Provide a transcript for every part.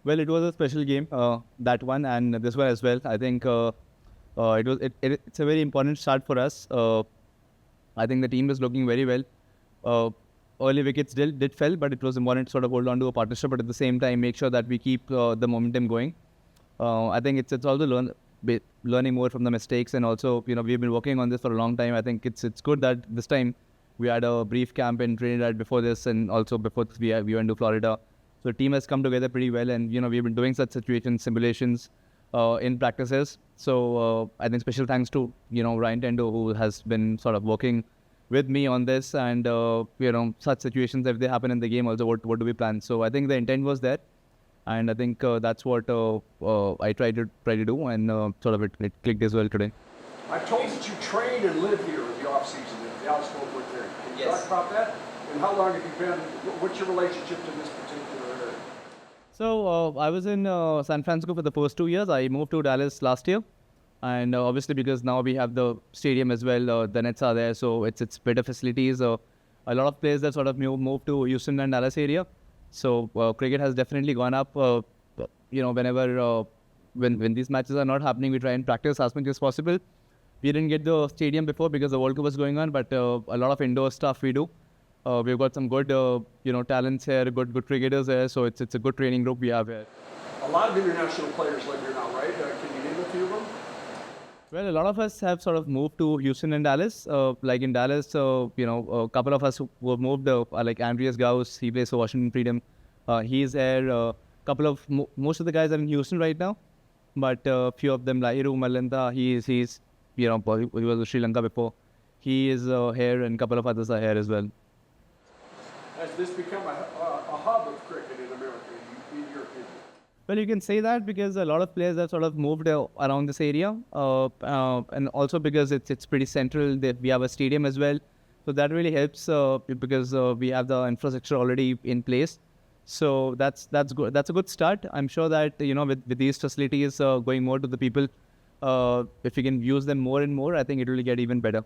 Well, it was a special game, that one and this one as well. I think it's a very important start for us. I think the team is looking very well. Early wickets did fell, but it was important to sort of hold on to a partnership, but at the same time make sure that we keep the momentum going. I think it's also learning more from the mistakes, and also we've been working on this for a long time. I think it's good that this time we had a brief camp in Trinidad before this, and also before this we went to Florida. So the team has come together pretty well, and we've been doing such situation simulations in practices. So I think special thanks to Ryan Tendo, who has been sort of working with me on this, and such situations, if they happen in the game also, what do we plan? So I think the intent was there, and I think that's what I tried to do, and sort of it clicked as well today. I'm told that you train and live here in the off season at the Dallas Fort Worth area. Can you talk about that? And how long have you been? What's your relationship to this particular area? So I was in San Francisco for the first 2 years. I moved to Dallas last year, and obviously because now we have the stadium as well, the nets are there, so it's better facilities. A lot of players that sort of moved to Houston and Dallas area. So cricket has definitely gone up. Whenever when these matches are not happening, we try and practice as much as possible. We didn't get the stadium before because the World Cup was going on, but a lot of indoor stuff we do. We've got some good talents here, good cricketers here. So it's a good training group we have here. A lot of international players live here now, right? Can you name a few of them? Well, a lot of us have sort of moved to Houston and Dallas. Like in Dallas, a couple of us who have moved, like Andreas Gauss, he plays for Washington Freedom. He's there. Most of the guys are in Houston right now, but a few of them, like Iru Malanta, he's he was in Sri Lanka before. He is here, and a couple of others are here as well. Has this become a hub of cricket in America, in your opinion? Well, you can say that because a lot of players have sort of moved around this area, and also because it's pretty central. We have a stadium as well, so that really helps because we have the infrastructure already in place. So that's good. That's a good start. I'm sure that with these facilities going more to the people, if we can use them more and more, I think it will get even better.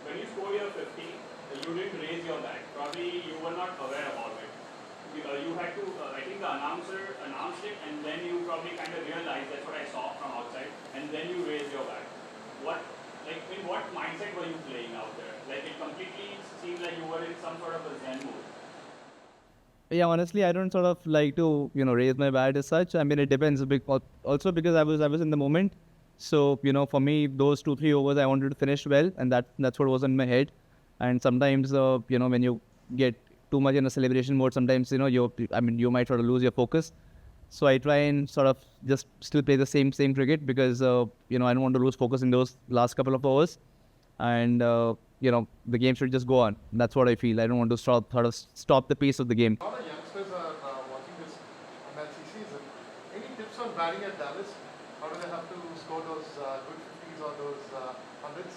When you scored your 50, you didn't raise your bat. Probably you were not aware about it. You had to, I think the announcer announced it, and then you probably kind of realized, that's what I saw from outside, and then you raised your bat. In what mindset were you playing out there? Like, it completely seemed like you were in some sort of a zen mode. Yeah, honestly, I don't sort of like to raise my bat as such. I mean, it depends a bit. Also because I was in the moment. So for me, those 2-3 overs I wanted to finish well, and that's what was in my head. And sometimes when you get too much in a celebration mode, sometimes you might sort of lose your focus. So I try and sort of just still play the same cricket because I don't want to lose focus in those last couple of overs, and the game should just go on. That's what I feel. I don't want to stop the pace of the game. A lot of youngsters are watching this MLC season. Any tips on batting at Dallas? How do they have to score those good 50s or those 100s?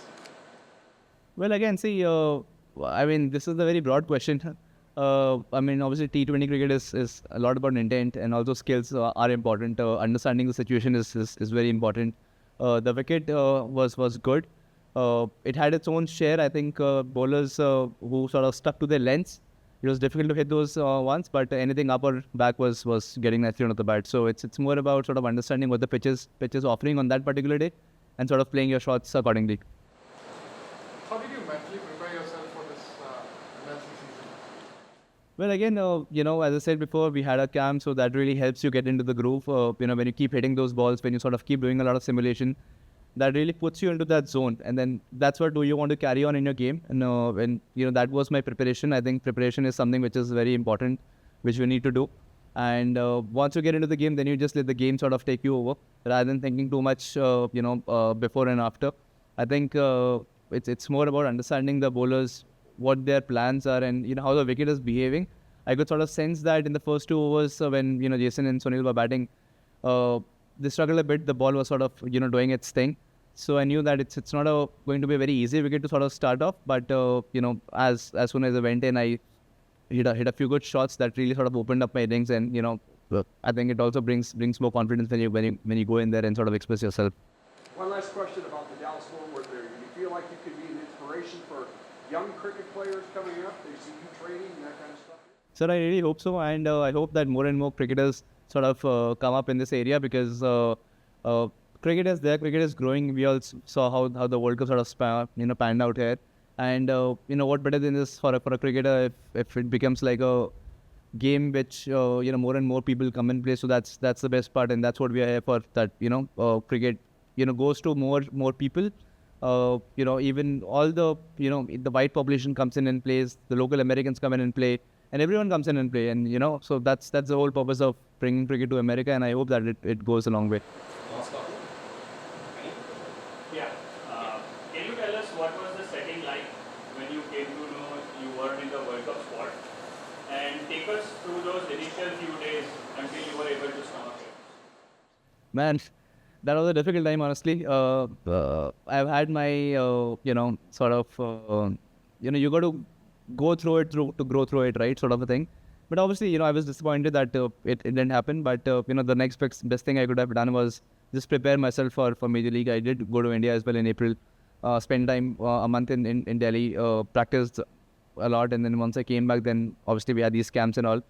Well, again, see, I mean, this is a very broad question. I mean, obviously, T20 cricket is a lot about intent, and also skills are important. Understanding the situation is very important. The wicket was good. It had its own share. I think bowlers who sort of stuck to their lengths, it was difficult to hit those ones, but anything up or back was getting nicely onto the bat. So it's more about sort of understanding what the pitch is offering on that particular day, and sort of playing your shots accordingly. How did you mentally prepare yourself for this MLC season? Well, again, as I said before, we had a camp, so that really helps you get into the groove. When you keep hitting those balls, when you sort of keep doing a lot of simulation, that really puts you into that zone, and then that's what do you want to carry on in your game. And that was my preparation. I think preparation is something which is very important, which we need to do. And once you get into the game, then you just let the game sort of take you over, rather than thinking too much, before and after. I think it's more about understanding the bowlers, what their plans are, and how the wicket is behaving. I could sort of sense that in the first 2 overs when Jason and Sunil were batting, they struggled a bit. The ball was sort of doing its thing. So I knew that it's not going to be a very easy wicket to sort of start off. But as soon as I went in, I hit a few good shots that really sort of opened up my innings, and I think it also brings more confidence when you go in there and sort of express yourself. One last question about the Dallas Fort Worth area. Do you feel like you could be an inspiration for young cricket players coming up? They see you training and that kind of stuff? Sir, I really hope so, and I hope that more and more cricketers sort of come up in this area because cricket is there, cricket is growing. We all saw how the World Cup sort of panned out here, and what better than this for a cricketer if it becomes like a game which more and more people come and play. So that's the best part, and that's what we are here for. That cricket goes to more people. Even all the the white population comes in and plays. The local Americans come in and play, and everyone comes in and play. And so that's the whole purpose of bringing cricket to America. And I hope that it goes a long way. Yeah. Can you tell us what was the setting like when you came to know you weren't in the World Cup squad? And take us through those initial few days until you were able to stomach it. Man, that was a difficult time, honestly. I've had my, sort of, you got to go through it to grow through it, right? Sort of a thing. But obviously, I was disappointed that it didn't happen. But, the next best thing I could have done was just prepare myself for Major League. I did go to India as well in April, spend time a month in Delhi, practiced a lot. And then once I came back, then obviously we had these camps and all.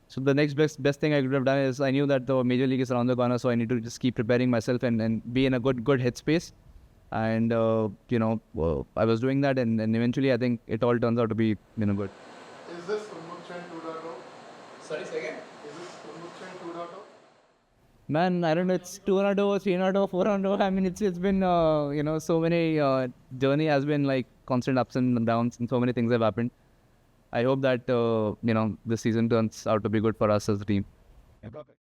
So the next best thing I could have done is I knew that the Major League is around the corner, so I need to just keep preparing myself and be in a good headspace. And I was doing that, and eventually I think it all turns out to be good. Is this Unmukt Chand 2.0? Sorry, say again. Is this Unmukt Chand 2.0? Man, I don't know. It's 2.0, 3.0, 4.0. I mean, it's been so many journey has been like constant ups and downs, and so many things have happened. I hope that this season turns out to be good for us as a team. Yeah, perfect.